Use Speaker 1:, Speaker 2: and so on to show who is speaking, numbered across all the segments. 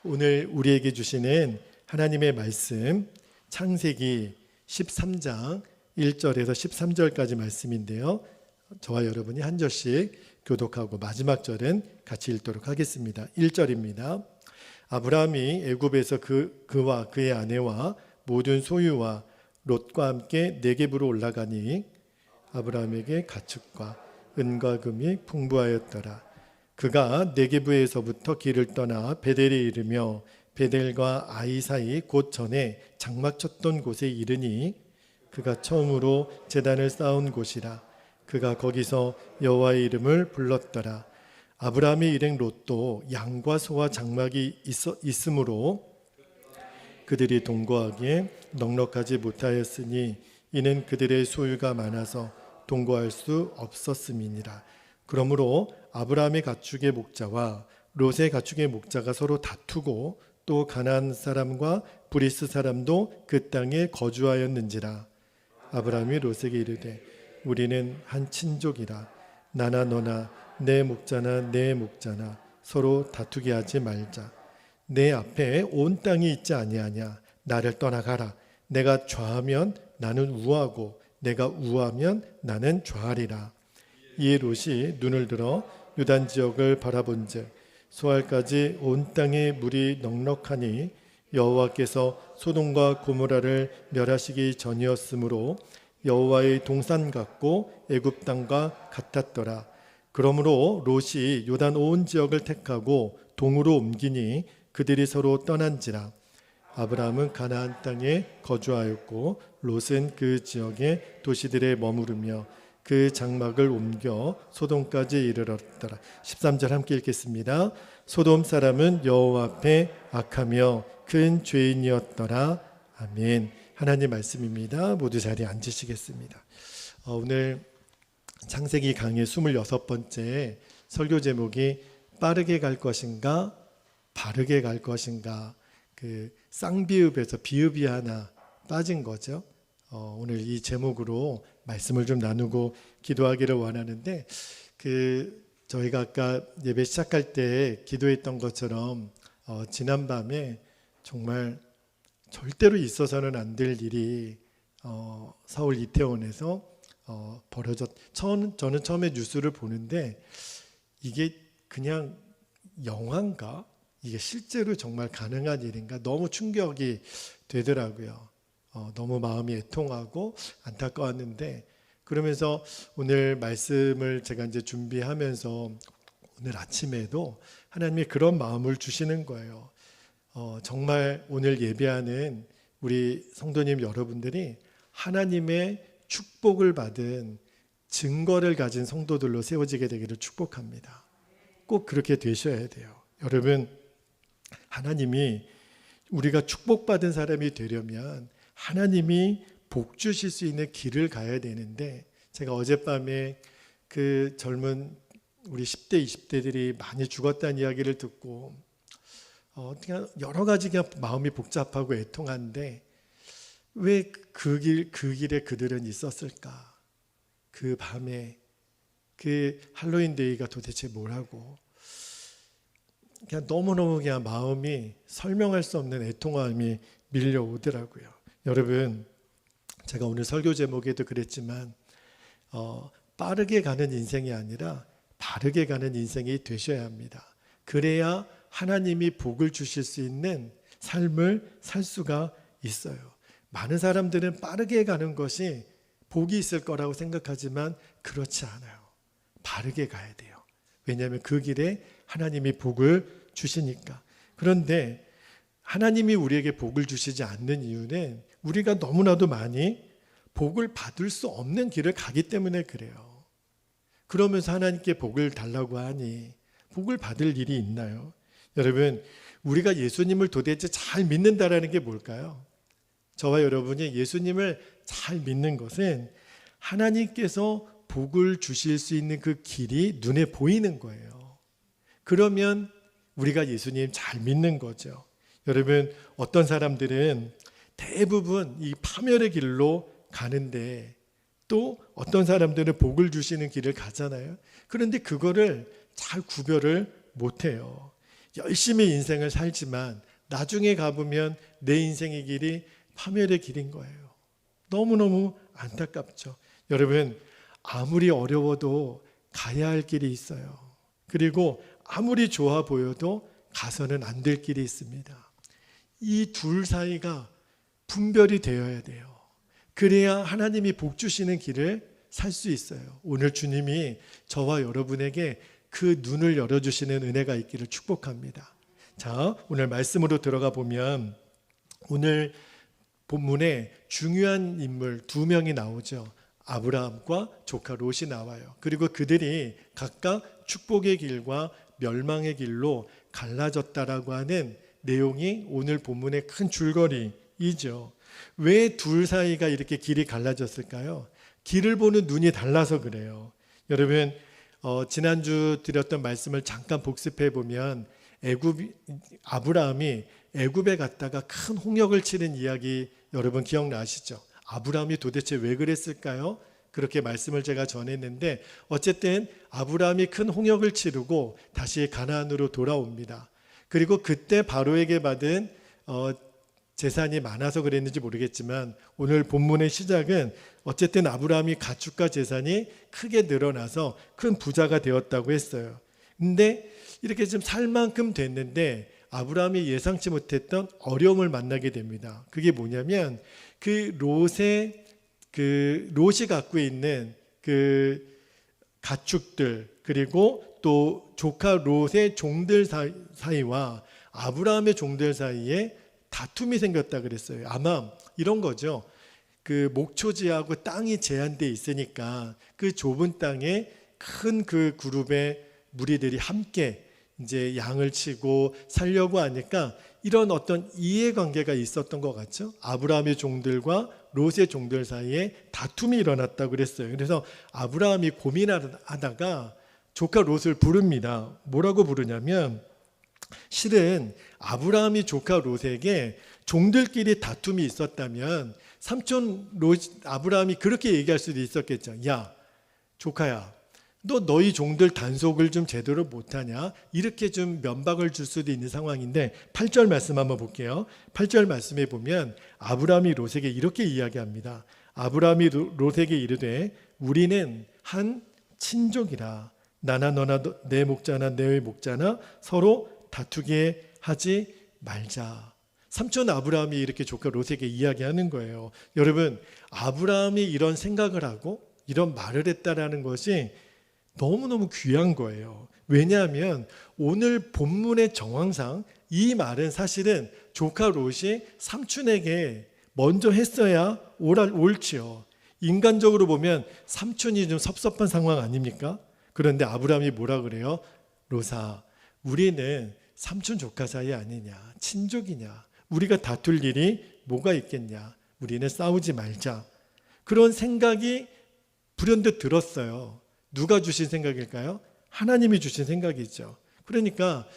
Speaker 1: 오늘 우리에게 주시는 하나님의 말씀 창세기 13장 1절에서 13절까지 말씀인데요. 저와 여러분이 한 절씩 교독하고 마지막 절은 같이 읽도록 하겠습니다. 1절입니다. 아브라함이 애굽에서 그와 그의 아내와 모든 소유와 롯과 함께 네겝으로 올라가니 아브라함에게 가축과 은과 금이 풍부하였더라. 그가 네겝에서부터 길을 떠나 베델에 이르며 베델과 아이 사이 곧 전에 장막 쳤던 곳에 이르니 그가 처음으로 제단을 쌓은 곳이라. 그가 거기서 여호와의 이름을 불렀더라. 아브라함의 일행 롯도 양과 소와 장막이 있으므로 그들이 동거하기에 넉넉하지 못하였으니 이는 그들의 소유가 많아서 동거할 수 없었음이니라. 그러므로 아브라함의 가축의 목자와 롯의 가축의 목자가 서로 다투고 또 가나안 사람과 브리스 사람도 그 땅에 거주하였는지라. 아브라함이 롯에게 이르되 우리는 한 친족이라. 나나 너나 내 목자나 내 목자나 서로 다투게 하지 말자. 내 앞에 온 땅이 있지 아니하냐. 나를 떠나가라. 내가 좌하면 나는 우하고 내가 우하면 나는 좌하리라. 이에 롯이 눈을 들어 유단 지역을 바라본즉 소알까지 온 땅에 물이 넉넉하니 여호와께서 소돔과 고모라를 멸하시기 전이었으므로 여호와의 동산 같고 애굽 땅과 같았더라. 그러므로 롯이 요단 온 지역을 택하고 동으로 옮기니 그들이 서로 떠난지라. 아브라함은 가나안 땅에 거주하였고 롯은 그 지역의 도시들에 머무르며 그 장막을 옮겨 소돔까지 이르렀더라. 13절 함께 읽겠습니다. 소돔 사람은 여호와 앞에 악하며 큰 죄인이었더라. 아멘. 하나님 말씀입니다. 모두 자리에 앉으시겠습니다. 오늘 창세기 강의 26번째 설교 제목이 빠르게 갈 것인가 바르게 갈 것인가. 그 쌍비읍에서 비읍이 하나 빠진 거죠. 오늘 이 제목으로 말씀을 좀 나누고 기도하기를 원하는데, 저희가 아까 예배 시작할 때 기도했던 것처럼 지난밤에 정말 절대로 있어서는 안 될 일이 서울 이태원에서 저는 처음에 뉴스를 보는데 이게 그냥 영화인가? 이게 실제로 정말 가능한 일인가? 너무 충격이 되더라고요. 너무 마음이 애통하고 안타까웠는데, 그러면서 오늘 말씀을 제가 이제 준비하면서 오늘 아침에도 하나님이 그런 마음을 주시는 거예요. 정말 오늘 예배하는 우리 성도님 여러분들이 하나님의 축복을 받은 증거를 가진 성도들로 세워지게 되기를 축복합니다. 꼭 그렇게 되셔야 돼요. 여러분, 하나님이 우리가 축복받은 사람이 되려면 하나님이 복 주실 수 있는 길을 가야 되는데, 제가 어젯밤에 그 젊은 우리 10대, 20대들이 많이 죽었다는 이야기를 듣고 그냥 여러 가지 그냥 마음이 복잡하고 애통한데, 왜 그 길에 그들은 있었을까? 그 밤에 그 할로윈 데이가 도대체 뭐라고? 그냥 너무너무 그냥 마음이 설명할 수 없는 애통함이 밀려오더라고요. 여러분, 제가 오늘 설교 제목에도 그랬지만 빠르게 가는 인생이 아니라 바르게 가는 인생이 되셔야 합니다. 그래야 하나님이 복을 주실 수 있는 삶을 살 수가 있어요. 많은 사람들은 빠르게 가는 것이 복이 있을 거라고 생각하지만 그렇지 않아요. 바르게 가야 돼요. 왜냐하면 그 길에 하나님이 복을 주시니까. 그런데 하나님이 우리에게 복을 주시지 않는 이유는 우리가 너무나도 많이 복을 받을 수 없는 길을 가기 때문에 그래요. 그러면서 하나님께 복을 달라고 하니 복을 받을 일이 있나요? 여러분, 우리가 예수님을 도대체 잘 믿는다라는 게 뭘까요? 저와 여러분이 예수님을 잘 믿는 것은 하나님께서 복을 주실 수 있는 그 길이 눈에 보이는 거예요. 그러면 우리가 예수님 잘 믿는 거죠. 여러분, 어떤 사람들은 대부분 이 파멸의 길로 가는데 또 어떤 사람들은 복을 주시는 길을 가잖아요. 그런데 그거를 잘 구별을 못해요. 열심히 인생을 살지만 나중에 가보면 내 인생의 길이 파멸의 길인 거예요. 너무너무 안타깝죠. 여러분, 아무리 어려워도 가야 할 길이 있어요. 그리고 아무리 좋아 보여도 가서는 안 될 길이 있습니다. 이 둘 사이가 분별이 되어야 돼요. 그래야 하나님이 복 주시는 길을 살 수 있어요. 오늘 주님이 저와 여러분에게 그 눈을 열어주시는 은혜가 있기를 축복합니다. 자, 오늘 말씀으로 들어가 보면 오늘 본문에 중요한 인물 두 명이 나오죠. 아브라함과 조카 롯이 나와요. 그리고 그들이 각각 축복의 길과 멸망의 길로 갈라졌다라고 하는 내용이 오늘 본문의 큰 줄거리이죠. 왜 둘 사이가 이렇게 길이 갈라졌을까요? 길을 보는 눈이 달라서 그래요. 여러분, 지난주 드렸던 말씀을 잠깐 복습해 보면 아브라함이 애굽에 갔다가 큰 홍역을 치른 이야기 여러분 기억나시죠? 아브라함이 도대체 왜 그랬을까요? 그렇게 말씀을 제가 전했는데 어쨌든 아브라함이 큰 홍역을 치르고 다시 가나안으로 돌아옵니다. 그리고 그때 바로에게 받은 재산이 많아서 그랬는지 모르겠지만 오늘 본문의 시작은 어쨌든 아브라함이 가축과 재산이 크게 늘어나서 큰 부자가 되었다고 했어요. 근데 이렇게 좀 살 만큼 됐는데 아브라함이 예상치 못했던 어려움을 만나게 됩니다. 그게 뭐냐면 롯이 갖고 있는 그 가축들 그리고 또 조카 롯의 종들 사이와 아브라함의 종들 사이에 다툼이 생겼다 그랬어요. 아마 이런 거죠. 그 목초지하고 땅이 제한돼 있으니까 그 좁은 땅에 큰 그 그룹의 무리들이 함께 이제 양을 치고 살려고 하니까 이런 어떤 이해관계가 있었던 것 같죠. 아브라함의 종들과 롯의 종들 사이에 다툼이 일어났다고 그랬어요. 그래서 아브라함이 고민하다가 조카 롯을 부릅니다. 뭐라고 부르냐면 실은 아브라함이 조카 롯에게 종들끼리 다툼이 있었다면 삼촌 아브라함이 그렇게 얘기할 수도 있었겠죠. 야, 조카야, 너희 종들 단속을 좀 제대로 못하냐? 이렇게 좀 면박을 줄 수도 있는 상황인데 8절 말씀 한번 볼게요. 8절 말씀에 보면 아브라함이 롯에게 이렇게 이야기합니다. 아브라함이 롯에게 이르되 우리는 한 친족이라 나나 너나 내 목자나 내 목자나 서로 다투게 하지 말자. 삼촌 아브라함이 이렇게 조카 롯에게 이야기하는 거예요. 여러분, 아브라함이 이런 생각을 하고 이런 말을 했다라는 것이 너무너무 귀한 거예요. 왜냐하면 오늘 본문의 정황상 이 말은 사실은 조카 롯이 삼촌에게 먼저 했어야 옳지요. 인간적으로 보면 삼촌이 좀 섭섭한 상황 아닙니까? 그런데 아브라함이 뭐라 그래요? 롯아, 우리는 삼촌 조카 사이 아니냐, 친족이냐, 우리가 다툴 일이 뭐가 있겠냐, 우리는 싸우지 말자. 그런 생각이 불현듯 들었어요. 누가 주신 생각일까요? 하나님이 주신 생각이죠. 그러니까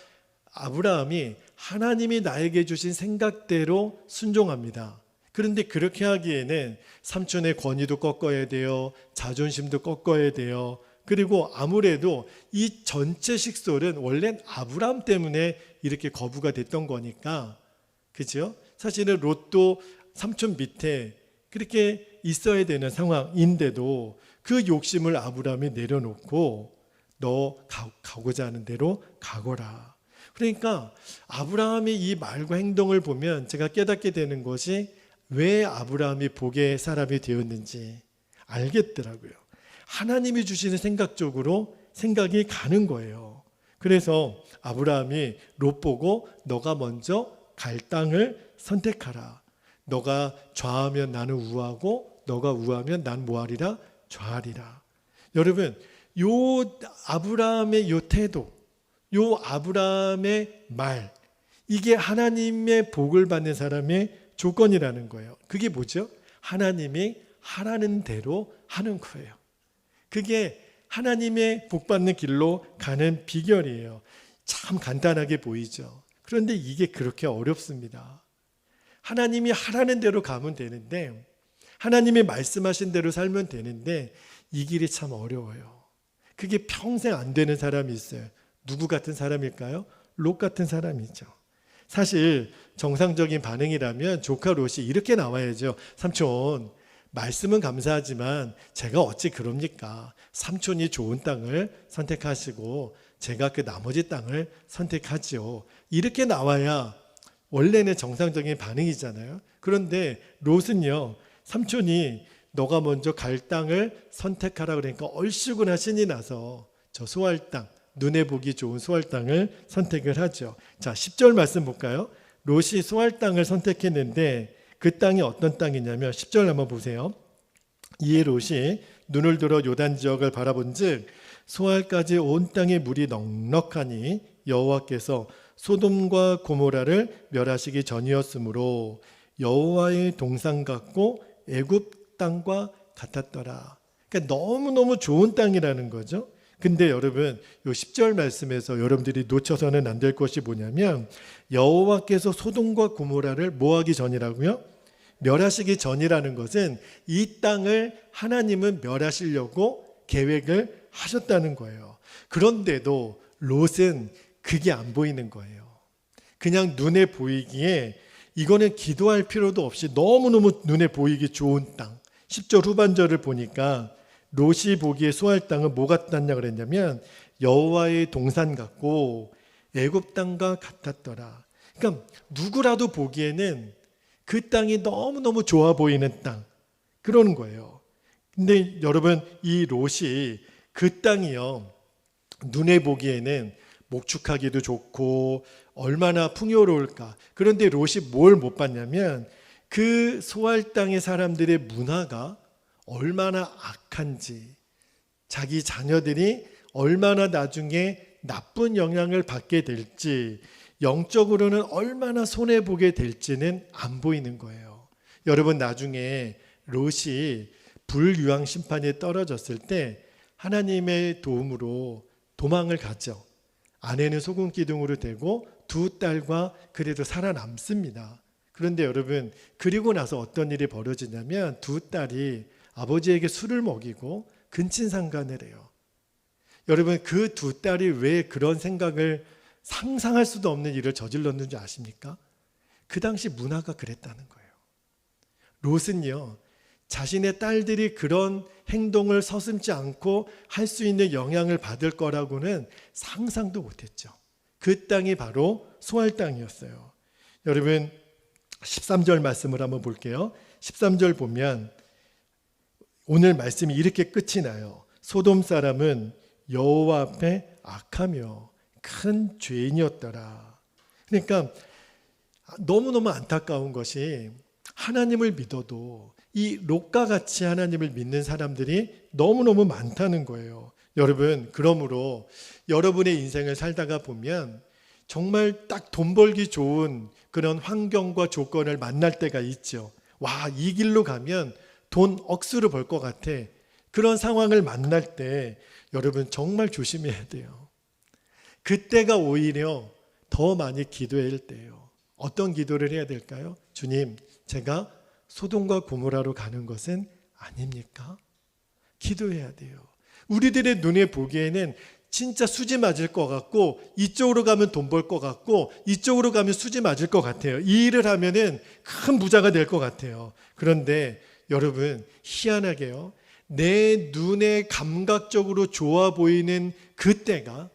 Speaker 1: 아브라함이 하나님이 나에게 주신 생각대로 순종합니다. 그런데 그렇게 하기에는 삼촌의 권위도 꺾어야 돼요. 자존심도 꺾어야 돼요. 그리고 아무래도 이 전체 식솔은 원래 아브라함 때문에 이렇게 거부가 됐던 거니까, 그죠? 사실은 롯도 삼촌 밑에 그렇게 있어야 되는 상황인데도 그 욕심을 아브라함이 내려놓고 너 가고자 하는 대로 가거라. 그러니까 아브라함이 이 말과 행동을 보면 제가 깨닫게 되는 것이 왜 아브라함이 복의 사람이 되었는지 알겠더라고요. 하나님이 주시는 생각적으로 생각이 가는 거예요. 그래서 아브라함이 롯 보고 너가 먼저 갈 땅을 선택하라. 너가 좌하면 나는 우하고 너가 우하면 난 뭐하리라? 좌하리라. 여러분, 요 아브라함의 요 태도, 요 아브라함의 말, 이게 하나님의 복을 받는 사람의 조건이라는 거예요. 그게 뭐죠? 하나님이 하라는 대로 하는 거예요. 그게 하나님의 복 받는 길로 가는 비결이에요. 참 간단하게 보이죠. 그런데 이게 그렇게 어렵습니다. 하나님이 하라는 대로 가면 되는데, 하나님이 말씀하신 대로 살면 되는데 이 길이 참 어려워요. 그게 평생 안 되는 사람이 있어요. 누구 같은 사람일까요? 롯 같은 사람이죠. 사실 정상적인 반응이라면 조카 롯이 이렇게 나와야죠. 삼촌, 말씀은 감사하지만 제가 어찌 그럽니까? 삼촌이 좋은 땅을 선택하시고 제가 그 나머지 땅을 선택하지요. 이렇게 나와야 원래는 정상적인 반응이잖아요. 그런데 롯은요, 삼촌이 너가 먼저 갈 땅을 선택하라 그러니까 얼씨구나 신이 나서 저 소할 땅, 눈에 보기 좋은 소할 땅을 선택을 하죠. 자, 10절 말씀 볼까요? 롯이 소할 땅을 선택했는데 그 땅이 어떤 땅이냐면 10절 한번 보세요. 이에 롯이 눈을 들어 요단 지역을 바라본즉 소알까지 온 땅에 물이 넉넉하니 여호와께서 소돔과 고모라를 멸하시기 전이었으므로 여호와의 동산 같고 애굽 땅과 같았더라. 그러니까 너무너무 좋은 땅이라는 거죠. 근데 여러분, 요 10절 말씀에서 여러분들이 놓쳐서는 안 될 것이 뭐냐면 여호와께서 소돔과 고모라를 뭐 하기 전이라고요? 멸하시기 전이라는 것은 이 땅을 하나님은 멸하시려고 계획을 하셨다는 거예요. 그런데도 롯은 그게 안 보이는 거예요. 그냥 눈에 보이기에 이거는 기도할 필요도 없이 너무너무 눈에 보이기 좋은 땅. 10절 후반절을 보니까 롯이 보기에 소할 땅은 뭐 같았냐 그랬냐면 여호와의 동산 같고 애굽 땅과 같았더라. 그러니까 누구라도 보기에는 그 땅이 너무너무 좋아 보이는 땅, 그러는 거예요. 근데 여러분, 이 롯이 그 땅이요, 눈에 보기에는 목축하기도 좋고 얼마나 풍요로울까. 그런데 롯이 뭘 못 봤냐면 그 소할 땅의 사람들의 문화가 얼마나 악한지, 자기 자녀들이 얼마나 나중에 나쁜 영향을 받게 될지, 영적으로는 얼마나 손해보게 될지는 안 보이는 거예요. 여러분, 나중에 롯이 불유황 심판에 떨어졌을 때 하나님의 도움으로 도망을 가죠. 아내는 소금 기둥으로 되고 두 딸과 그래도 살아남습니다. 그런데 여러분, 그리고 나서 어떤 일이 벌어지냐면 두 딸이 아버지에게 술을 먹이고 근친상간을 해요. 여러분, 그 두 딸이 왜 그런 생각을 상상할 수도 없는 일을 저질렀는지 아십니까? 그 당시 문화가 그랬다는 거예요. 롯은요, 자신의 딸들이 그런 행동을 서슴지 않고 할 수 있는 영향을 받을 거라고는 상상도 못했죠. 그 땅이 바로 소할 땅이었어요. 여러분, 13절 말씀을 한번 볼게요. 13절 보면 오늘 말씀이 이렇게 끝이 나요. 소돔 사람은 여호와 앞에 악하며 큰 죄인이었더라. 그러니까 너무너무 안타까운 것이 하나님을 믿어도 이 롯과 같이 하나님을 믿는 사람들이 너무너무 많다는 거예요. 여러분, 그러므로 여러분의 인생을 살다가 보면 정말 딱 돈 벌기 좋은 그런 환경과 조건을 만날 때가 있죠. 와, 이 길로 가면 돈 억수로 벌 것 같아. 그런 상황을 만날 때 여러분 정말 조심해야 돼요. 그때가 오히려 더 많이 기도해야 할 때예요. 어떤 기도를 해야 될까요? 주님, 제가 소돔과 고모라로 가는 것은 아닙니까? 기도해야 돼요. 우리들의 눈에 보기에는 진짜 수지 맞을 것 같고 이쪽으로 가면 돈 벌 것 같고 이쪽으로 가면 수지 맞을 것 같아요. 이 일을 하면은 큰 부자가 될 것 같아요. 그런데 여러분, 희한하게요, 내 눈에 감각적으로 좋아 보이는 그때가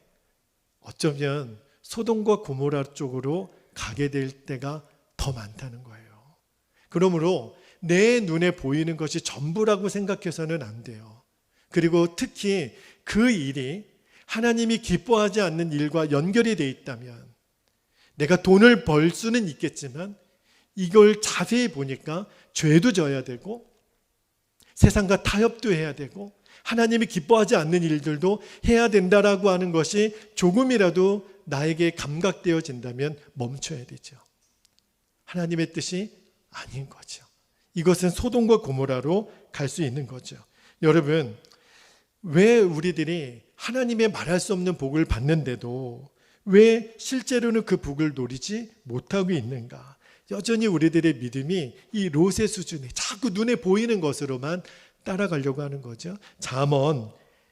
Speaker 1: 어쩌면 소돔과 고모라 쪽으로 가게 될 때가 더 많다는 거예요. 그러므로 내 눈에 보이는 것이 전부라고 생각해서는 안 돼요. 그리고 특히 그 일이 하나님이 기뻐하지 않는 일과 연결이 되어 있다면, 내가 돈을 벌 수는 있겠지만 이걸 자세히 보니까 죄도 져야 되고 세상과 타협도 해야 되고 하나님이 기뻐하지 않는 일들도 해야 된다라고 하는 것이 조금이라도 나에게 감각되어진다면 멈춰야 되죠. 하나님의 뜻이 아닌 거죠. 이것은 소돔과 고모라로 갈 수 있는 거죠. 여러분, 왜 우리들이 하나님의 말할 수 없는 복을 받는데도 왜 실제로는 그 복을 노리지 못하고 있는가? 여전히 우리들의 믿음이 이 롯의 수준에 자꾸 눈에 보이는 것으로만 따라가려고 하는 거죠. 잠언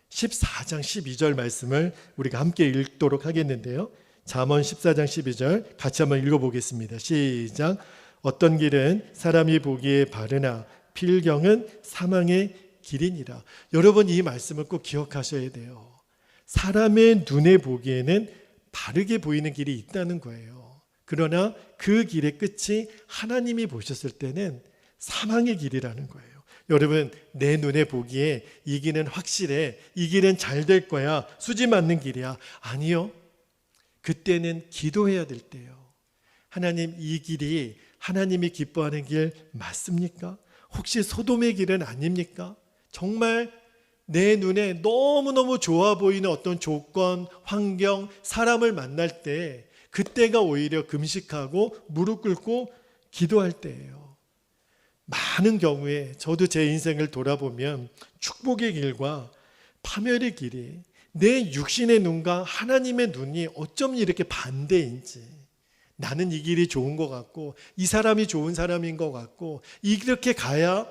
Speaker 1: 14장 12절 말씀을 우리가 함께 읽도록 하겠는데요. 잠언 14장 12절 같이 한번 읽어보겠습니다. 시작. 어떤 길은 사람이 보기에 바르나 필경은 사망의 길이니라. 여러분 이 말씀을 꼭 기억하셔야 돼요. 사람의 눈에 보기에는 바르게 보이는 길이 있다는 거예요. 그러나 그 길의 끝이 하나님이 보셨을 때는 사망의 길이라는 거예요. 여러분 내 눈에 보기에 이 길은 확실해, 이 길은 잘 될 거야, 수지 맞는 길이야. 아니요. 그때는 기도해야 될 때요. 하나님, 이 길이 하나님이 기뻐하는 길 맞습니까? 혹시 소돔의 길은 아닙니까? 정말 내 눈에 너무너무 좋아 보이는 어떤 조건, 환경, 사람을 만날 때 그때가 오히려 금식하고 무릎 꿇고 기도할 때예요. 많은 경우에 저도 제 인생을 돌아보면 축복의 길과 파멸의 길이 내 육신의 눈과 하나님의 눈이 어쩜 이렇게 반대인지, 나는 이 길이 좋은 것 같고 이 사람이 좋은 사람인 것 같고 이렇게 가야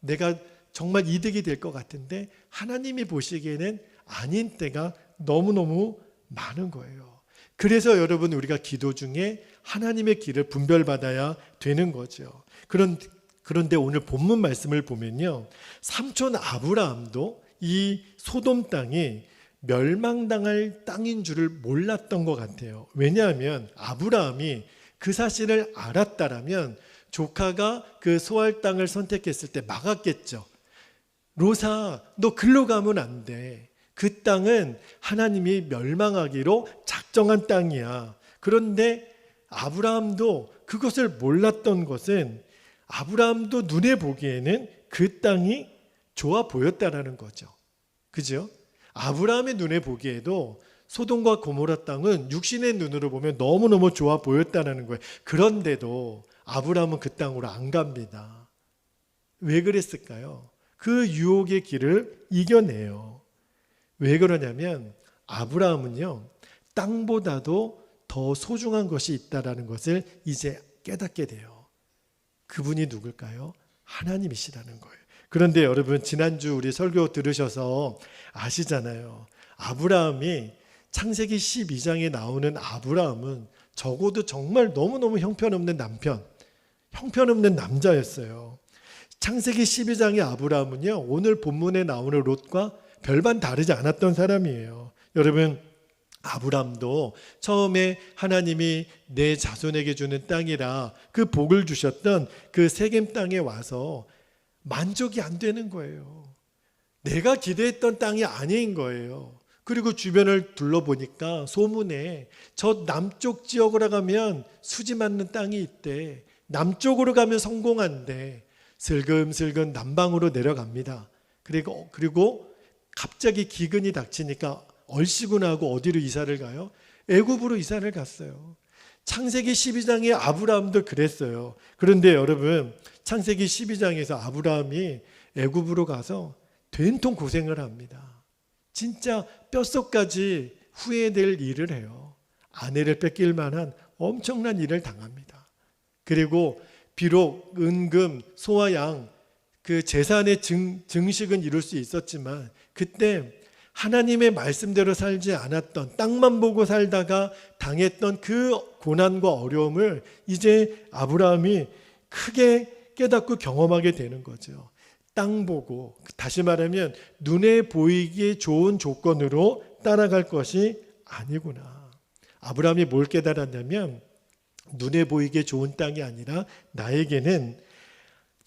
Speaker 1: 내가 정말 이득이 될 것 같은데 하나님이 보시기에는 아닌 때가 너무너무 많은 거예요. 그래서 여러분 우리가 기도 중에 하나님의 길을 분별받아야 되는 거죠. 그런데 오늘 본문 말씀을 보면요, 삼촌 아브라함도 이 소돔 땅이 멸망당할 땅인 줄을 몰랐던 것 같아요. 왜냐하면 아브라함이 그 사실을 알았다라면 조카가 그 소알 땅을 선택했을 때 막았겠죠. 로사, 너 글로 가면 안 돼. 그 땅은 하나님이 멸망하기로 작정한 땅이야. 그런데 아브라함도 그것을 몰랐던 것은 아브라함도 눈에 보기에는 그 땅이 좋아 보였다라는 거죠. 그죠? 아브라함의 눈에 보기에도 소돔과 고모라 땅은 육신의 눈으로 보면 너무너무 좋아 보였다는 거예요. 그런데도 아브라함은 그 땅으로 안 갑니다. 왜 그랬을까요? 그 유혹의 길을 이겨내요. 왜 그러냐면 아브라함은요, 땅보다도 더 소중한 것이 있다는 것을 이제 깨닫게 돼요. 그분이 누굴까요? 하나님이시라는 거예요. 그런데 여러분 지난주 우리 설교 들으셔서 아시잖아요. 아브라함이 창세기 12장에 나오는 아브라함은 적어도 정말 너무너무 형편없는 남편, 형편없는 남자였어요. 창세기 12장의 아브라함은요, 오늘 본문에 나오는 롯과 별반 다르지 않았던 사람이에요. 여러분 아브라함도 처음에 하나님이 내 자손에게 주는 땅이라 그 복을 주셨던 그 세겜 땅에 와서 만족이 안 되는 거예요. 내가 기대했던 땅이 아닌 거예요. 그리고 주변을 둘러보니까 소문에 저 남쪽 지역으로 가면 수지 맞는 땅이 있대. 남쪽으로 가면 성공한대. 슬금슬금 남방으로 내려갑니다. 그리고 갑자기 기근이 닥치니까 얼씨구나 하고 어디로 이사를 가요? 애굽으로 이사를 갔어요. 창세기 12장의 아브라함도 그랬어요. 그런데 여러분 창세기 12장에서 아브라함이 애굽으로 가서 된통 고생을 합니다. 진짜 뼛속까지 후회될 일을 해요. 아내를 뺏길 만한 엄청난 일을 당합니다. 그리고 비록 은금, 소와 양, 그 재산의 증식은 이룰 수 있었지만 그때 하나님의 말씀대로 살지 않았던, 땅만 보고 살다가 당했던 그 고난과 어려움을 이제 아브라함이 크게 깨닫고 경험하게 되는 거죠. 땅 보고, 다시 말하면 눈에 보이기 좋은 조건으로 따라갈 것이 아니구나. 아브라함이 뭘 깨달았냐면 눈에 보이기 좋은 땅이 아니라 나에게는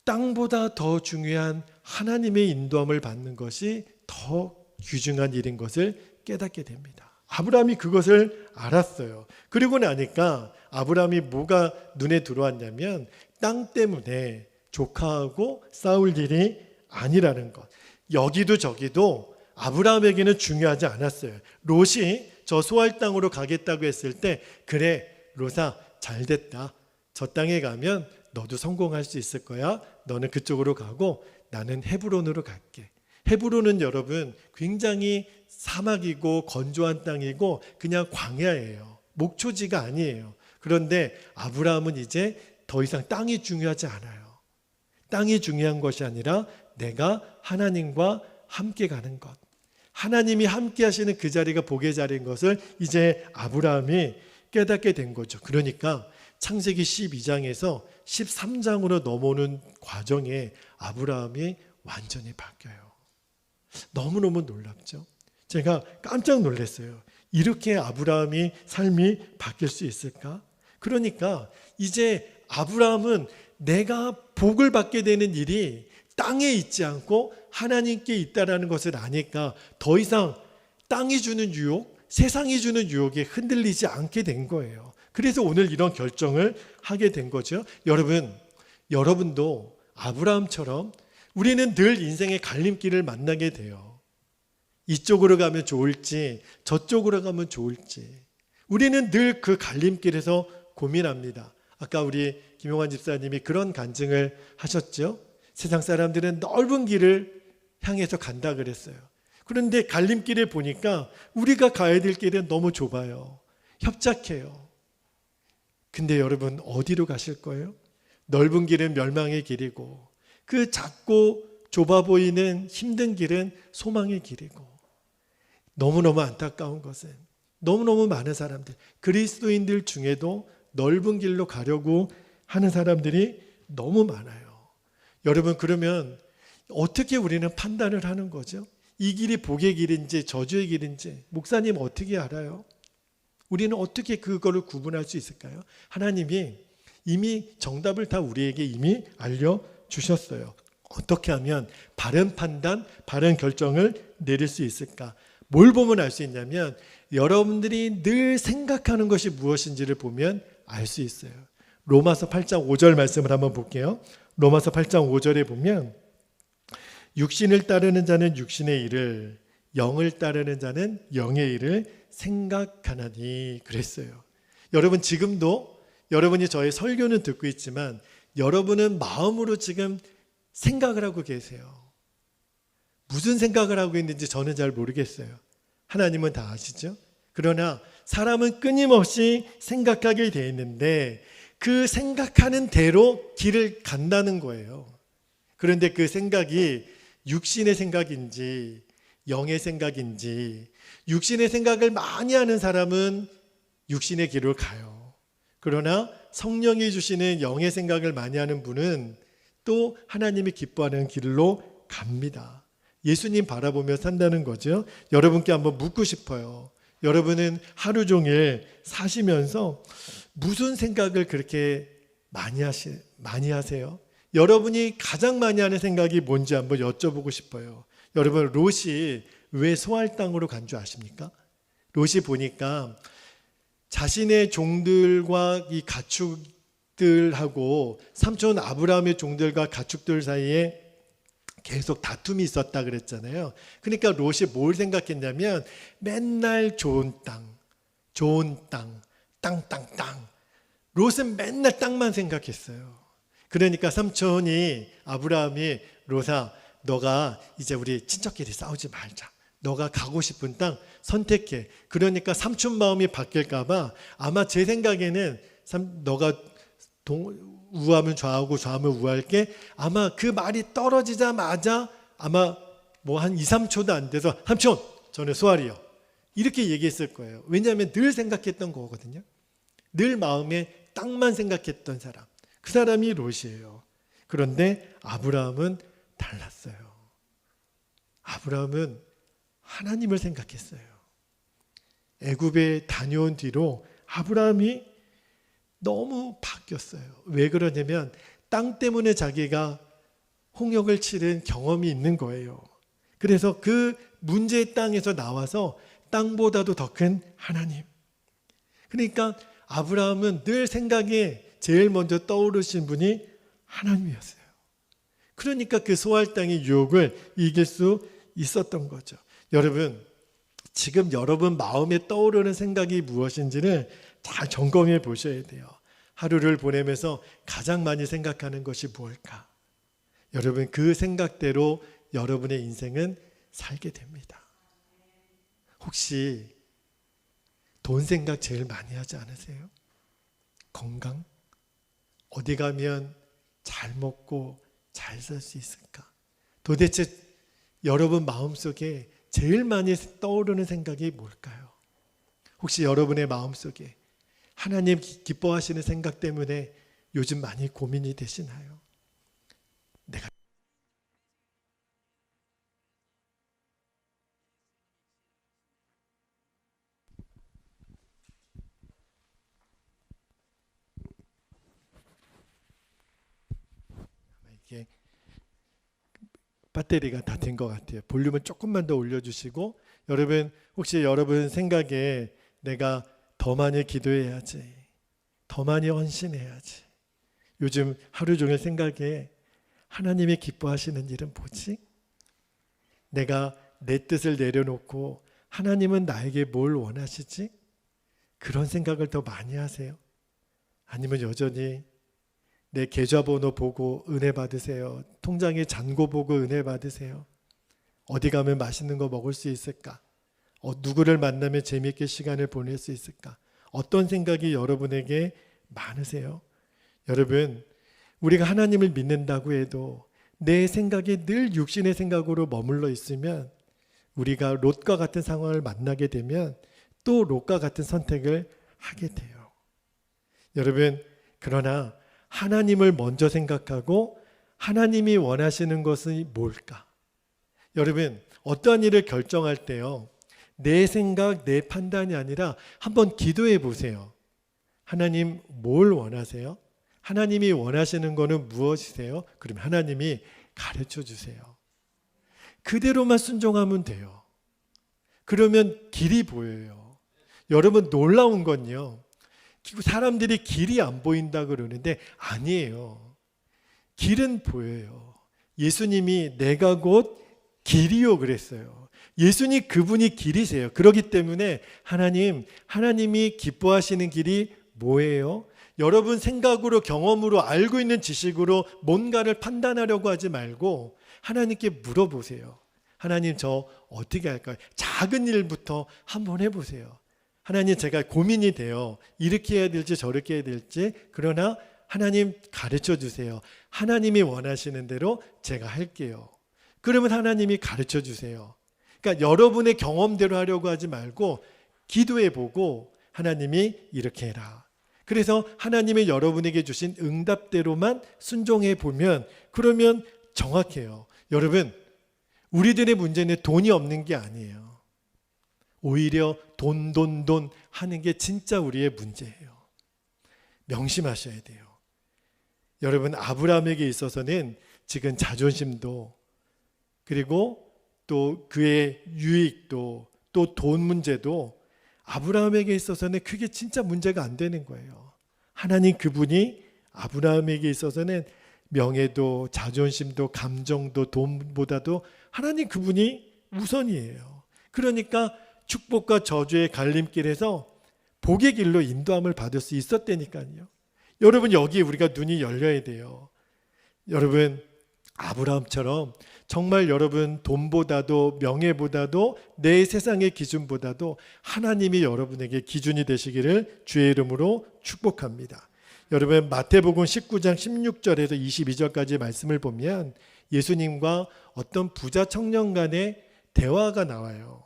Speaker 1: 땅보다 더 중요한 하나님의 인도함을 받는 것이 더 귀중한 일인 것을 깨닫게 됩니다. 아브라함이 그것을 알았어요. 그리고 나니까 아브라함이 뭐가 눈에 들어왔냐면 땅 때문에 조카하고 싸울 일이 아니라는 것. 여기도 저기도 아브라함에게는 중요하지 않았어요. 롯이 저 소알 땅으로 가겠다고 했을 때 그래 롯아 잘됐다. 저 땅에 가면 너도 성공할 수 있을 거야. 너는 그쪽으로 가고 나는 헤브론으로 갈게. 헤브론은 여러분 굉장히 사막이고 건조한 땅이고 그냥 광야예요. 목초지가 아니에요. 그런데 아브라함은 이제 더 이상 땅이 중요하지 않아요. 땅이 중요한 것이 아니라 내가 하나님과 함께 가는 것, 하나님이 함께 하시는 그 자리가 복의 자리인 것을 이제 아브라함이 깨닫게 된 거죠. 그러니까 창세기 12장에서 13장으로 넘어오는 과정에 아브라함이 완전히 바뀌어요. 너무너무 놀랍죠. 제가 깜짝 놀랐어요. 이렇게 아브라함이 삶이 바뀔 수 있을까? 그러니까 이제 아브라함은 내가 복을 받게 되는 일이 땅에 있지 않고 하나님께 있다라는 것을 아니까 더 이상 땅이 주는 유혹, 세상이 주는 유혹에 흔들리지 않게 된 거예요. 그래서 오늘 이런 결정을 하게 된 거죠. 여러분도 아브라함처럼 우리는 늘 인생의 갈림길을 만나게 돼요. 이쪽으로 가면 좋을지 저쪽으로 가면 좋을지 우리는 늘 그 갈림길에서 고민합니다. 아까 우리 김용환 집사님이 그런 간증을 하셨죠. 세상 사람들은 넓은 길을 향해서 간다 그랬어요. 그런데 갈림길에 보니까 우리가 가야 될 길은 너무 좁아요. 협착해요. 근데 여러분 어디로 가실 거예요? 넓은 길은 멸망의 길이고 그 작고 좁아 보이는 힘든 길은 소망의 길이고 너무너무 안타까운 것은 너무너무 많은 사람들 그리스도인들 중에도 넓은 길로 가려고 하는 사람들이 너무 많아요. 여러분 그러면 어떻게 우리는 판단을 하는 거죠? 이 길이 복의 길인지 저주의 길인지 목사님 어떻게 알아요? 우리는 어떻게 그거를 구분할 수 있을까요? 하나님이 이미 정답을 다 우리에게 이미 알려주셨어요. 어떻게 하면 바른 판단, 바른 결정을 내릴 수 있을까? 뭘 보면 알 수 있냐면 여러분들이 늘 생각하는 것이 무엇인지를 보면 알 수 있어요. 로마서 8장 5절 말씀을 한번 볼게요. 로마서 8장 5절에 보면 육신을 따르는 자는 육신의 일을 영을 따르는 자는 영의 일을 생각하나니 그랬어요. 여러분 지금도 여러분이 저의 설교는 듣고 있지만 여러분은 마음으로 지금 생각을 하고 계세요. 무슨 생각을 하고 있는지 저는 잘 모르겠어요. 하나님은 다 아시죠? 그러나 사람은 끊임없이 생각하게 되어 있는데 그 생각하는 대로 길을 간다는 거예요. 그런데 그 생각이 육신의 생각인지 영의 생각인지 육신의 생각을 많이 하는 사람은 육신의 길을 가요. 그러나 성령이 주시는 영의 생각을 많이 하는 분은 또 하나님이 기뻐하는 길로 갑니다. 예수님 바라보며 산다는 거죠. 여러분께 한번 묻고 싶어요. 여러분은 하루 종일 사시면서 무슨 생각을 그렇게 많이 하세요? 여러분이 가장 많이 하는 생각이 뭔지 한번 여쭤보고 싶어요. 여러분 롯이 왜 소알 땅으로 간 줄 아십니까? 롯이 보니까 자신의 종들과 이 가축들하고 삼촌 아브라함의 종들과 가축들 사이에 계속 다툼이 있었다 그랬잖아요. 그러니까 롯이 뭘 생각했냐면 맨날 좋은 땅, 땅. 롯은 맨날 땅만 생각했어요. 그러니까 삼촌이 아브라함이 롯아 너가 이제 우리 친척끼리 싸우지 말자. 너가 가고 싶은 땅 선택해. 그러니까 삼촌 마음이 바뀔까 봐 아마 제 생각에는 너가 우하면 좌우고 좌우면 우할게 아마 그 말이 떨어지자마자 아마 뭐 한 2, 3초도 안 돼서 삼촌 저는 소알이요. 이렇게 얘기했을 거예요. 왜냐하면 늘 생각했던 거거든요. 늘 마음에 땅만 생각했던 사람. 그 사람이 롯이에요. 그런데 아브라함은 달랐어요. 아브라함은 하나님을 생각했어요. 애굽에 다녀온 뒤로 아브라함이 너무 바뀌었어요. 왜 그러냐면 땅 때문에 자기가 홍역을 치른 경험이 있는 거예요. 그래서 그 문제의 땅에서 나와서 땅보다도 더 큰 하나님. 그러니까 아브라함은 늘 생각에 제일 먼저 떠오르신 분이 하나님이었어요. 그러니까 그 소알 땅의 유혹을 이길 수 있었던 거죠. 여러분, 지금 여러분 마음에 떠오르는 생각이 무엇인지를 잘 점검해 보셔야 돼요. 하루를 보내면서 가장 많이 생각하는 것이 무엇일까? 여러분 그 생각대로 여러분의 인생은 살게 됩니다. 혹시 돈 생각 제일 많이 하지 않으세요? 건강? 어디 가면 잘 먹고 잘 살 수 있을까? 도대체 여러분 마음속에 제일 많이 떠오르는 생각이 뭘까요? 혹시 여러분의 마음속에 하나님 기뻐하시는 생각 때문에 요즘 많이 고민이 되시나요? 내가 이게 배터리가 다 된 것 같아요. 볼륨을 조금만 더 올려주시고, 여러분 혹시 여러분 생각에 내가 더 많이 기도해야지, 더 많이 헌신해야지, 요즘 하루 종일 생각에 하나님이 기뻐하시는 일은 뭐지? 내가 내 뜻을 내려놓고 하나님은 나에게 뭘 원하시지? 그런 생각을 더 많이 하세요? 아니면 여전히 내 계좌번호 보고 은혜 받으세요, 통장에 잔고 보고 은혜 받으세요, 어디 가면 맛있는 거 먹을 수 있을까, 누구를 만나면 재미있게 시간을 보낼 수 있을까, 어떤 생각이 여러분에게 많으세요? 여러분, 우리가 하나님을 믿는다고 해도 내 생각이 늘 육신의 생각으로 머물러 있으면 우리가 롯과 같은 상황을 만나게 되면 또 롯과 같은 선택을 하게 돼요. 여러분, 그러나 하나님을 먼저 생각하고 하나님이 원하시는 것이 뭘까? 여러분, 어떠한 일을 결정할 때요, 내 생각, 내 판단이 아니라 한번 기도해 보세요. 하나님 뭘 원하세요? 하나님이 원하시는 거는 무엇이세요? 그러면 하나님이 가르쳐 주세요. 그대로만 순종하면 돼요. 그러면 길이 보여요. 여러분, 놀라운 건요, 사람들이 길이 안 보인다 그러는데 아니에요. 길은 보여요. 예수님이 내가 곧 길이요 그랬어요. 예수님 그분이 길이세요. 그렇기 때문에 하나님이 기뻐하시는 길이 뭐예요? 여러분 생각으로, 경험으로, 알고 있는 지식으로 뭔가를 판단하려고 하지 말고 하나님께 물어보세요. 하나님, 저 어떻게 할까요? 작은 일부터 한번 해보세요. 하나님, 제가 고민이 돼요. 이렇게 해야 될지 저렇게 해야 될지. 그러나 하나님 가르쳐 주세요. 하나님이 원하시는 대로 제가 할게요. 그러면 하나님이 가르쳐 주세요. 그러니까 여러분의 경험대로 하려고 하지 말고 기도해 보고 하나님이 이렇게 해라. 그래서 하나님이 여러분에게 주신 응답대로만 순종해 보면 그러면 정확해요. 여러분, 우리들의 문제는 돈이 없는 게 아니에요. 오히려 돈 하는 게 진짜 우리의 문제예요. 명심하셔야 돼요. 여러분, 아브라함에게 있어서는 지금 자존심도, 그리고 또 그의 유익도, 또 돈 문제도 아브라함에게 있어서는 그게 진짜 문제가 안 되는 거예요. 하나님 그분이 아브라함에게 있어서는 명예도, 자존심도, 감정도, 돈보다도 하나님 그분이 우선이에요. 그러니까 축복과 저주의 갈림길에서 복의 길로 인도함을 받을 수 있었다니까요. 여러분, 여기에 우리가 눈이 열려야 돼요. 여러분, 아브라함처럼 정말 여러분 돈보다도 명예보다도 내 세상의 기준보다도 하나님이 여러분에게 기준이 되시기를 주의 이름으로 축복합니다. 여러분, 마태복음 19장 16절에서 22절까지 말씀을 보면 예수님과 어떤 부자 청년 간의 대화가 나와요.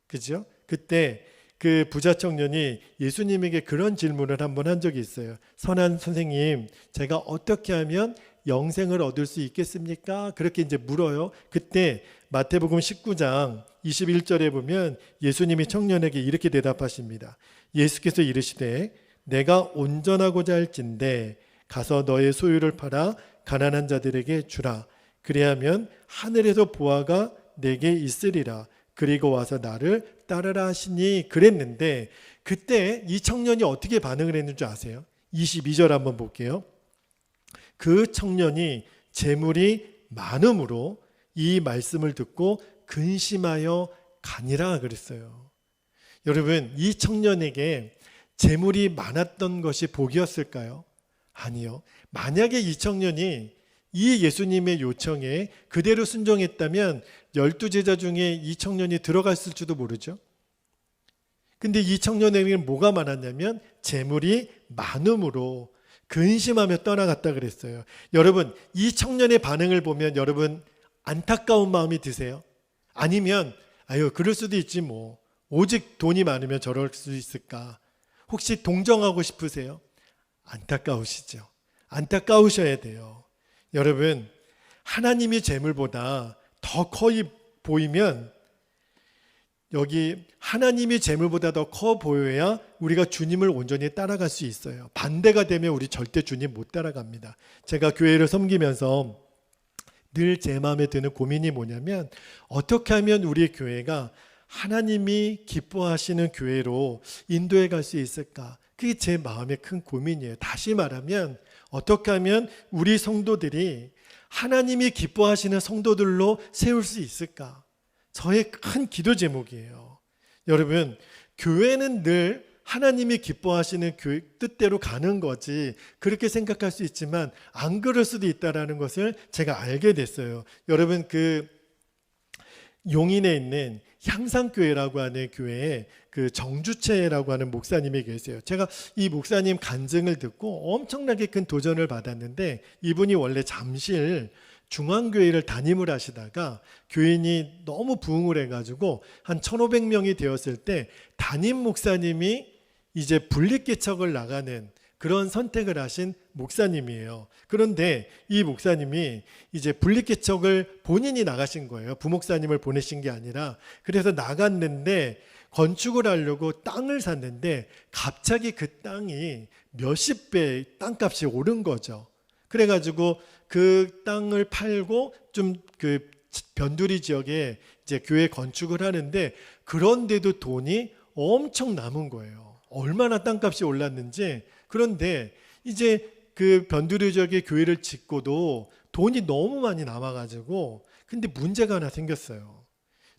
Speaker 1: 그죠? 그때 그 부자 청년이 예수님에게 그런 질문을 한번 한 적이 있어요. 선한 선생님, 제가 어떻게 하면 영생을 얻을 수 있겠습니까? 그렇게 이제 물어요. 그때 마태복음 19장 21절에 보면 예수님이 청년에게 이렇게 대답하십니다. 예수께서 이르시되 내가 온전하고자 할진대 가서 너의 소유를 팔아 가난한 자들에게 주라. 그리하면 하늘에서 보화가 내게 있으리라. 그리고 와서 나를 따르라 하시니 그랬는데, 그때 이 청년이 어떻게 반응을 했는 줄 아세요? 22절 한번 볼게요. 그 청년이 재물이 많음으로 이 말씀을 듣고 근심하여 가니라 그랬어요. 여러분, 이 청년에게 재물이 많았던 것이 복이었을까요? 아니요. 만약에 이 청년이 이 예수님의 요청에 그대로 순종했다면 12제자 중에 이 청년이 들어갔을지도 모르죠. 근데 이 청년에게는 뭐가 많았냐면 재물이 많음으로 근심하며 떠나갔다 그랬어요. 여러분, 이 청년의 반응을 보면 여러분 안타까운 마음이 드세요? 아니면 아유, 그럴 수도 있지 뭐. 오직 돈이 많으면 저럴 수 있을까? 혹시 동정하고 싶으세요? 안타까우시죠? 안타까우셔야 돼요. 여러분, 하나님이 재물보다 더 커 보이면, 여기 하나님이 재물보다 더 커 보여야 우리가 주님을 온전히 따라갈 수 있어요. 반대가 되면 우리 절대 주님 못 따라갑니다. 제가 교회를 섬기면서 늘 제 마음에 드는 고민이 뭐냐면, 어떻게 하면 우리 교회가 하나님이 기뻐하시는 교회로 인도해 갈 수 있을까? 그게 제 마음의 큰 고민이에요. 다시 말하면 어떻게 하면 우리 성도들이 하나님이 기뻐하시는 성도들로 세울 수 있을까? 저의 큰 기도 제목이에요. 여러분, 교회는 늘 하나님이 기뻐하시는 뜻대로 가는 거지, 그렇게 생각할 수 있지만 안 그럴 수도 있다는 것을 제가 알게 됐어요. 여러분, 그 용인에 있는 향상교회라고 하는 교회에 그 정주채라고 하는 목사님이 계세요. 제가 이 목사님 간증을 듣고 엄청나게 큰 도전을 받았는데, 이분이 원래 잠실 중앙교회를 담임을 하시다가 교인이 너무 부흥을 해가지고 한 1,500명이 되었을 때 담임 목사님이 이제 분리개척을 나가는 그런 선택을 하신 목사님이에요. 그런데 이 목사님이 이제 분리개척을 본인이 나가신 거예요. 부목사님을 보내신 게 아니라. 그래서 나갔는데 건축을 하려고 땅을 샀는데 갑자기 그 땅이 몇십 배 땅값이 오른 거죠. 그래가지고 그 땅을 팔고 좀 그 변두리 지역에 이제 교회 건축을 하는데, 그런데도 돈이 엄청 남은 거예요. 얼마나 땅값이 올랐는지. 그런데 이제 그 변두리 지역에 교회를 짓고도 돈이 너무 많이 남아가지고, 근데 문제가 하나 생겼어요.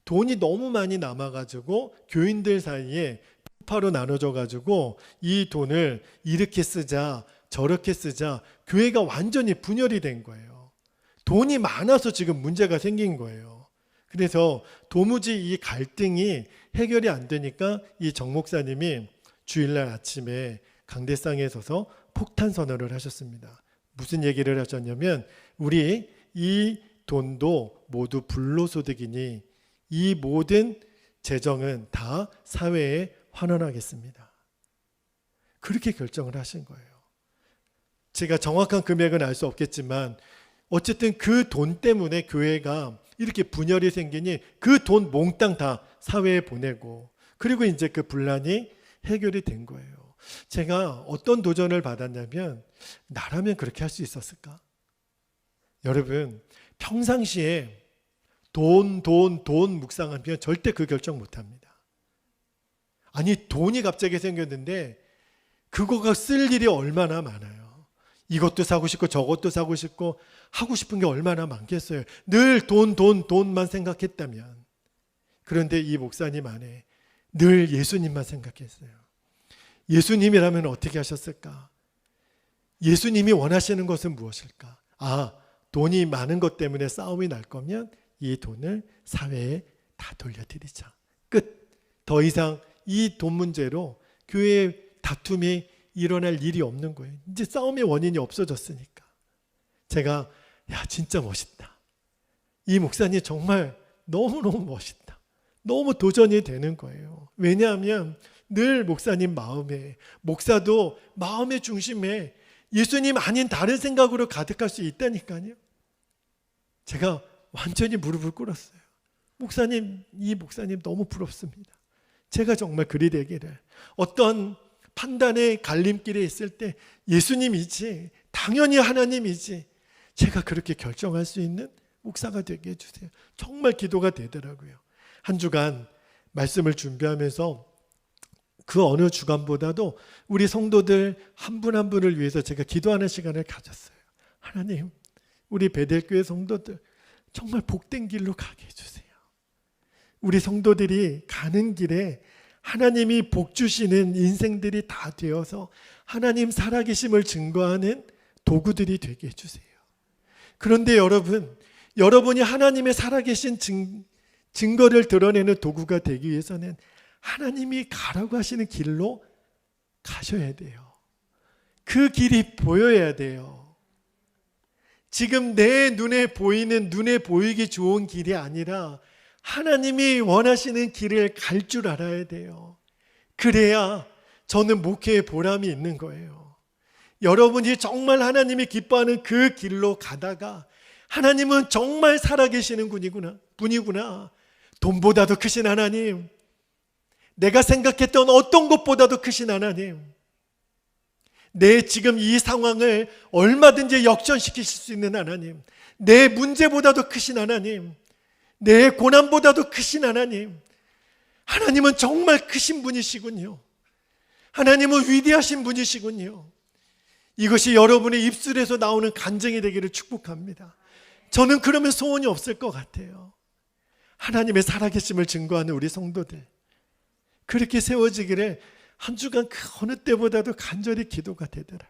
Speaker 1: 돈이 너무 많이 남아가지고 교인들 사이에 파로 나눠져가지고 이 돈을 이렇게 쓰자 저렇게 쓰자 교회가 완전히 분열이 된 거예요. 돈이 많아서 지금 문제가 생긴 거예요. 그래서 도무지 이 갈등이 해결이 안 되니까 이 정 목사님이 주일날 아침에 강대상에 서서 폭탄 선언을 하셨습니다. 무슨 얘기를 하셨냐면, 우리 이 돈도 모두 불로소득이니 이 모든 재정은 다 사회에 환원하겠습니다. 그렇게 결정을 하신 거예요. 제가 정확한 금액은 알 수 없겠지만 어쨌든 그 돈 때문에 교회가 이렇게 분열이 생기니 그 돈 몽땅 다 사회에 보내고, 그리고 이제 그 분란이 해결이 된 거예요. 제가 어떤 도전을 받았냐면, 나라면 그렇게 할 수 있었을까? 여러분, 평상시에 돈 묵상하면 절대 그 결정 못합니다. 아니, 돈이 갑자기 생겼는데 그거가 쓸 일이 얼마나 많아요. 이것도 사고 싶고 저것도 사고 싶고 하고 싶은 게 얼마나 많겠어요. 늘 돈만 생각했다면. 그런데 이 목사님 안에 늘 예수님만 생각했어요. 예수님이라면 어떻게 하셨을까? 예수님이 원하시는 것은 무엇일까? 돈이 많은 것 때문에 싸움이 날 거면 이 돈을 사회에 다 돌려드리자. 끝. 더 이상 이 돈 문제로 교회에 다툼이 일어날 일이 없는 거예요. 이제 싸움의 원인이 없어졌으니까. 제가 진짜 멋있다. 이 목사님 정말 너무너무 멋있다. 너무 도전이 되는 거예요. 왜냐하면 늘 목사님 마음에, 목사도 마음의 중심에 예수님 아닌 다른 생각으로 가득할 수 있다니까요. 제가 완전히 무릎을 꿇었어요. 목사님, 이 목사님 너무 부럽습니다. 제가 정말 그리 되기를, 어떤 판단의 갈림길에 있을 때 예수님이지, 당연히 하나님이지, 제가 그렇게 결정할 수 있는 목사가 되게 해주세요. 정말 기도가 되더라고요. 한 주간 말씀을 준비하면서 그 어느 주간보다도 우리 성도들 한 분 한 분을 위해서 제가 기도하는 시간을 가졌어요. 하나님, 우리 베델교회 성도들 정말 복된 길로 가게 해주세요. 우리 성도들이 가는 길에 하나님이 복 주시는 인생들이 다 되어서 하나님 살아계심을 증거하는 도구들이 되게 해주세요. 그런데 여러분이 하나님의 살아계신 증거를 드러내는 도구가 되기 위해서는 하나님이 가라고 하시는 길로 가셔야 돼요. 그 길이 보여야 돼요. 지금 내 눈에 보이는, 눈에 보이기 좋은 길이 아니라 하나님이 원하시는 길을 갈 줄 알아야 돼요. 그래야 저는 목회에 보람이 있는 거예요. 여러분이 정말 하나님이 기뻐하는 그 길로 가다가 하나님은 정말 살아계시는 분이구나. 돈보다도 크신 하나님, 내가 생각했던 어떤 것보다도 크신 하나님, 내 지금 이 상황을 얼마든지 역전시키실 수 있는 하나님, 내 문제보다도 크신 하나님, 내 고난보다도 크신 하나님, 하나님은 정말 크신 분이시군요. 하나님은 위대하신 분이시군요. 이것이 여러분의 입술에서 나오는 간증이 되기를 축복합니다. 저는 그러면 소원이 없을 것 같아요. 하나님의 살아계심을 증거하는 우리 성도들, 그렇게 세워지기를 한 주간 그 어느 때보다도 간절히 기도가 되더라고요.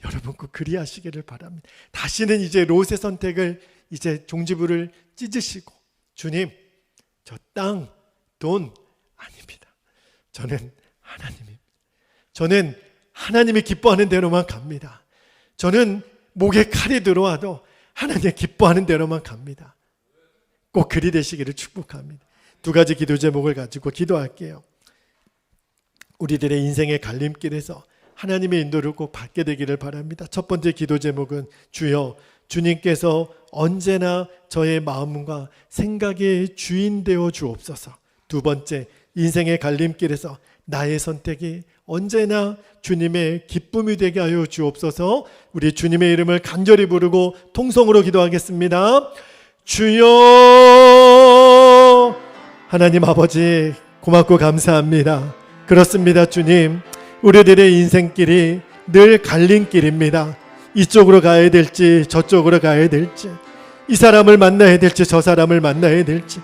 Speaker 1: 여러분 꼭 그리하시기를 바랍니다. 다시는 이제 롯의 선택을 이제 종지부를 찢으시고, 주님, 저 땅, 돈 아닙니다. 저는 하나님입니다. 저는 하나님이 기뻐하는 대로만 갑니다. 저는 목에 칼이 들어와도 하나님이 기뻐하는 대로만 갑니다. 꼭 그리 되시기를 축복합니다. 두 가지 기도 제목을 가지고 기도할게요. 우리들의 인생의 갈림길에서 하나님의 인도를 꼭 받게 되기를 바랍니다. 첫 번째 기도 제목은 주여, 주님께서 언제나 저의 마음과 생각의 주인 되어 주옵소서. 두 번째, 인생의 갈림길에서 나의 선택이 언제나 주님의 기쁨이 되게 하여 주옵소서. 우리 주님의 이름을 간절히 부르고 통성으로 기도하겠습니다. 주여, 하나님 아버지 고맙고 감사합니다. 그렇습니다. 주님, 우리들의 인생길이 늘 갈림길입니다. 이쪽으로 가야 될지 저쪽으로 가야 될지, 이 사람을 만나야 될지 저 사람을 만나야 될지,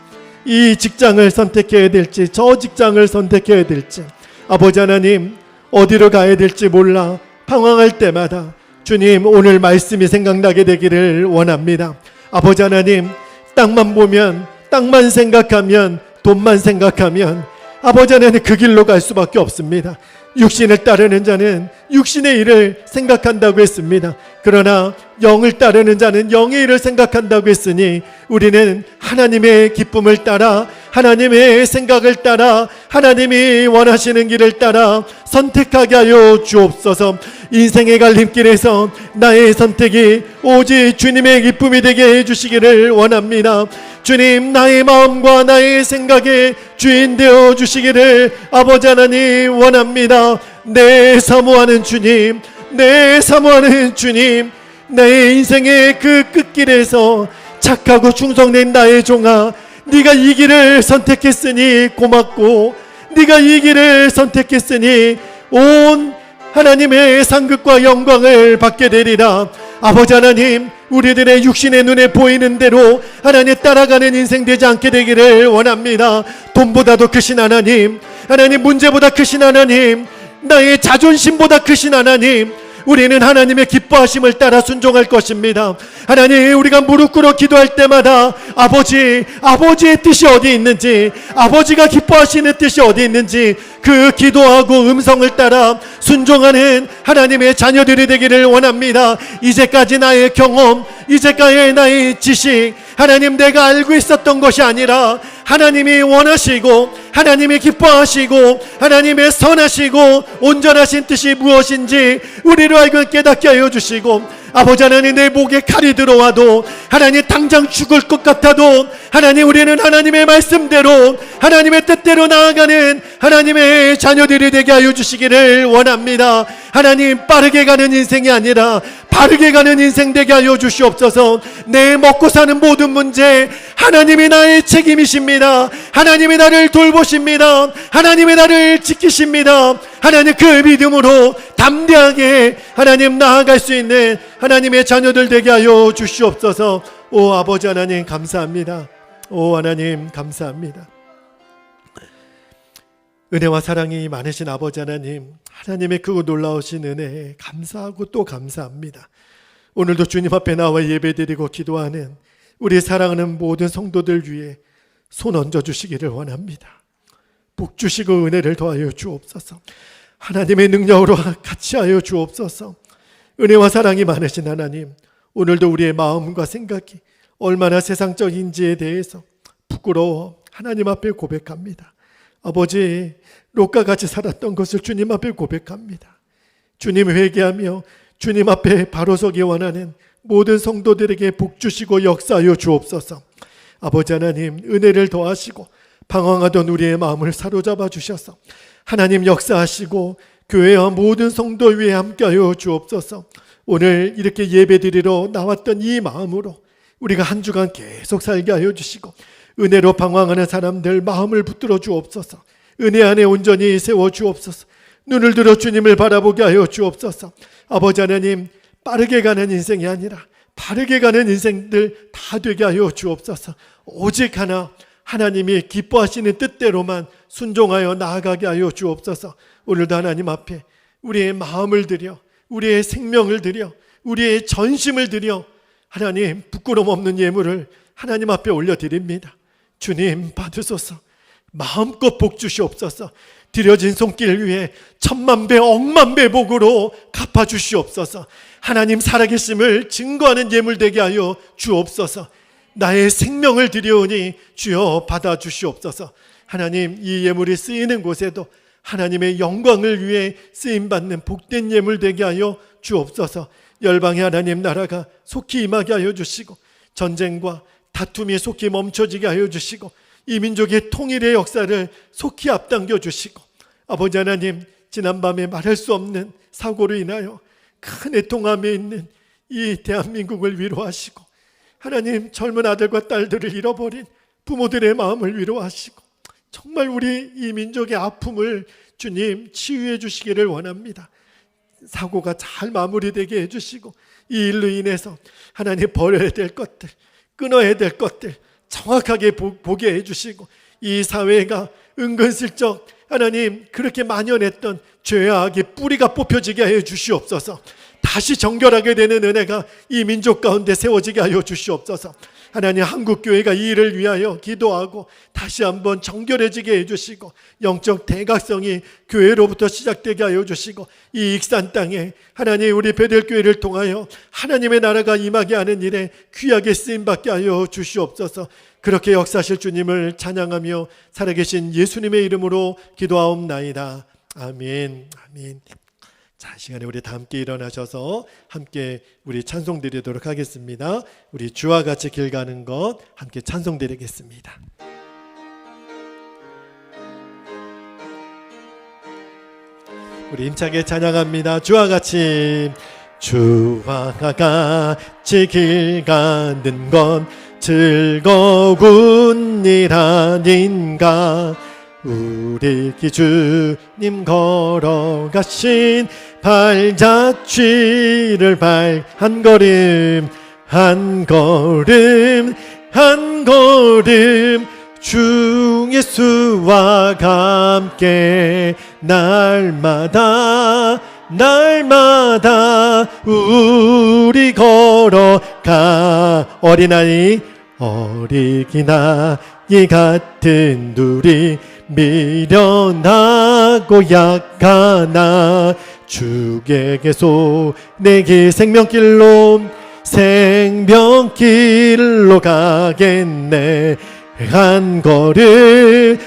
Speaker 1: 이 직장을 선택해야 될지 저 직장을 선택해야 될지, 아버지 하나님 어디로 가야 될지 몰라 방황할 때마다 주님 오늘 말씀이 생각나게 되기를 원합니다. 아버지 하나님, 땅만 보면, 땅만 생각하면, 돈만 생각하면 아버지 하나님 그 길로 갈 수밖에 없습니다. 육신을 따르는 자는 육신의 일을 생각한다고 했습니다. 그러나 영을 따르는 자는 영의 일을 생각한다고 했으니 우리는 하나님의 기쁨을 따라, 하나님의 생각을 따라, 하나님이 원하시는 길을 따라 선택하게 하여 주옵소서. 인생의 갈림길에서 나의 선택이 오직 주님의 기쁨이 되게 해주시기를 원합니다. 주님, 나의 마음과 나의 생각의 주인 되어 주시기를 아버지 하나님 원합니다. 내 사모하는 주님, 내 사모하는 주님, 내 인생의 그 끝길에서 착하고 충성된 나의 종아, 네가 이 길을 선택했으니 고맙고, 네가 이 길을 선택했으니 온 하나님의 상급과 영광을 받게 되리라. 아버지 하나님, 우리들의 육신의 눈에 보이는 대로 하나님 따라가는 인생 되지 않게 되기를 원합니다. 돈보다도 크신 하나님, 하나님 문제보다 크신 하나님, 나의 자존심보다 크신 하나님, 우리는 하나님의 기뻐하심을 따라 순종할 것입니다. 하나님, 우리가 무릎 꿇어 기도할 때마다 아버지의 뜻이 어디 있는지, 아버지가 기뻐하시는 뜻이 어디 있는지 그 기도하고 음성을 따라 순종하는 하나님의 자녀들이 되기를 원합니다. 이제까지 나의 경험, 이제까지 나의 지식, 하나님 내가 알고 있었던 것이 아니라 하나님이 원하시고 하나님이 기뻐하시고 하나님의 선하시고 온전하신 뜻이 무엇인지 우리로 알고 깨닫게 하여 주시고, 아버지 하나님, 내 목에 칼이 들어와도, 하나님 당장 죽을 것 같아도 하나님 우리는 하나님의 말씀대로 하나님의 뜻대로 나아가는 하나님의 자녀들이 되게 하여 주시기를 원합니다. 하나님, 빠르게 가는 인생이 아니라 바르게 가는 인생 되게 하여 주시옵소서. 내 먹고 사는 모든 문제 하나님이 나의 책임이십니다. 하나님이 나를 돌보십니다. 하나님이 나를 지키십니다. 하나님, 그 믿음으로 담대하게 하나님 나아갈 수 있는 하나님의 자녀들 되게 하여 주시옵소서. 오 아버지 하나님 감사합니다. 오 하나님 감사합니다. 은혜와 사랑이 많으신 아버지 하나님, 하나님의 그 놀라우신 은혜에 감사하고 또 감사합니다. 오늘도 주님 앞에 나와 예배드리고 기도하는 우리 사랑하는 모든 성도들 위해 손 얹어주시기를 원합니다. 복 주시고 은혜를 더하여 주옵소서. 하나님의 능력으로 같이 하여 주옵소서. 은혜와 사랑이 많으신 하나님, 오늘도 우리의 마음과 생각이 얼마나 세상적인지에 대해서 부끄러워 하나님 앞에 고백합니다. 아버지, 롯과 같이 살았던 것을 주님 앞에 고백합니다. 주님 회개하며 주님 앞에 바로 서기 원하는 모든 성도들에게 복 주시고 역사하여 주옵소서. 아버지 하나님, 은혜를 더하시고 방황하던 우리의 마음을 사로잡아 주셔서 하나님 역사하시고 교회와 모든 성도 위에 함께하여 주옵소서. 오늘 이렇게 예배드리러 나왔던 이 마음으로 우리가 한 주간 계속 살게 하여 주시고 은혜로 방황하는 사람들 마음을 붙들어 주옵소서. 은혜 안에 온전히 세워 주옵소서. 눈을 들어 주님을 바라보게 하여 주옵소서. 아버지 하나님, 빠르게 가는 인생이 아니라 바르게 가는 인생들 다 되게 하여 주옵소서. 오직 하나, 하나님이 기뻐하시는 뜻대로만 순종하여 나아가게 하여 주옵소서. 오늘도 하나님 앞에 우리의 마음을 드려, 우리의 생명을 드려, 우리의 전심을 드려 하나님 부끄럼 없는 예물을 하나님 앞에 올려드립니다. 주님 받으소서. 마음껏 복 주시옵소서. 드려진 손길 위에 천만배 억만배 복으로 갚아주시옵소서. 하나님 살아계심을 증거하는 예물 되게 하여 주옵소서. 나의 생명을 드려오니 주여 받아주시옵소서. 하나님, 이 예물이 쓰이는 곳에도 하나님의 영광을 위해 쓰임받는 복된 예물 되게 하여 주옵소서. 열방의 하나님 나라가 속히 임하게 하여 주시고 전쟁과 다툼이 속히 멈춰지게 하여 주시고 이 민족의 통일의 역사를 속히 앞당겨 주시고 아버지 하나님, 지난밤에 말할 수 없는 사고로 인하여 큰 애통함에 있는 이 대한민국을 위로하시고 하나님, 젊은 아들과 딸들을 잃어버린 부모들의 마음을 위로하시고 정말 우리 이 민족의 아픔을 주님 치유해 주시기를 원합니다. 사고가 잘 마무리되게 해주시고 이 일로 인해서 하나님 버려야 될 것들, 끊어야 될 것들 정확하게 보게 해주시고 이 사회가 은근슬쩍 하나님 그렇게 만연했던 죄와 악의 뿌리가 뽑혀지게 하여 주시옵소서. 다시 정결하게 되는 은혜가 이 민족 가운데 세워지게 하여 주시옵소서. 하나님, 한국교회가 이 일을 위하여 기도하고 다시 한번 정결해지게 해주시고 영적 대각성이 교회로부터 시작되게 하여 주시고 이 익산 땅에 하나님 우리 베델교회를 통하여 하나님의 나라가 임하게 하는 일에 귀하게 쓰임받게 하여 주시옵소서. 그렇게 역사하실 주님을 찬양하며 살아계신 예수님의 이름으로 기도하옵나이다. 아멘. 아멘. 자, 시간에 우리 다 함께 일어나셔서 함께 우리 찬송 드리도록 하겠습니다. 우리 주와 같이 길 가는 것 함께 찬송 드리겠습니다. 우리 힘차게 찬양합니다. 주와 같이. 주와 같이 길 가는 건 즐거운 일 아닌가. 우리 주님 걸어가신 발자취를 한 걸음 한 걸음 한 걸음 주 예수와 함께 날마다 우리 걸어가. 어린아이 같은 둘이 미련하고 약하나 주께서 내게 생명길로 가겠네. 한 걸음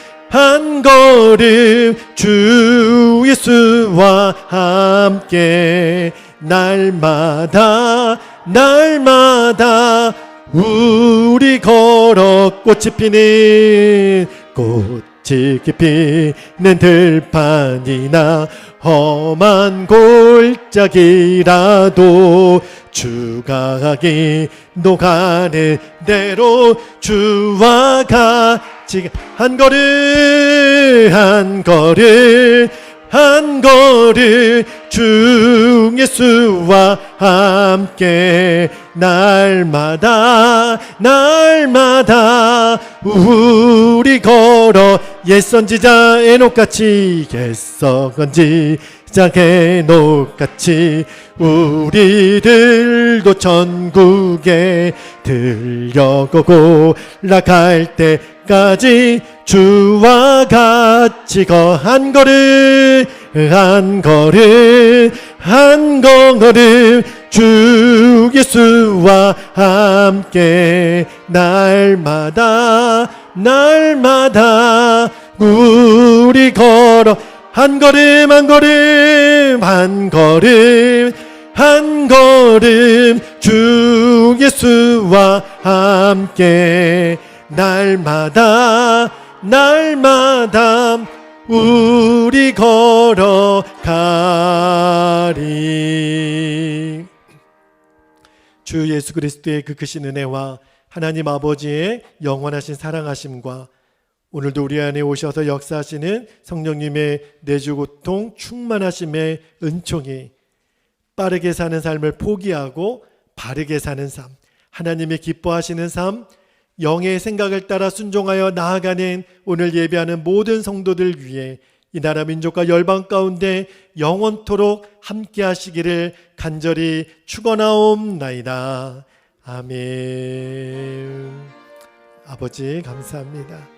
Speaker 1: 주 예수와 함께 날마다 우리 걸어 꽃이 피는 들판이나 험한 골짜기라도 주가 기도가는 대로 주와 같이 한 걸음 주 예수와 함께 날마다 우리 걸어. 옛 선지자 에녹같이 우리들도 천국에 들려가고 나갈 때까지 주와 같이 한 걸음 주 예수와 함께 날마다 날마다 우리 걸어 한 걸음 한 걸음 한 걸음 한 걸음 주 예수와 함께 날마다 우리 걸어가리. 주 예수 그리스도의 그 크신 은혜와 하나님 아버지의 영원하신 사랑하심과 오늘도 우리 안에 오셔서 역사하시는 성령님의 내주고통 충만하심의 은총이 빠르게 사는 삶을 포기하고 바르게 사는 삶, 하나님의 기뻐하시는 삶, 영의 생각을 따라 순종하여 나아가는 오늘 예배하는 모든 성도들 위해 이 나라 민족과 열방 가운데 영원토록 함께 하시기를 간절히 축원하옵나이다. 아멘. 아버지 감사합니다.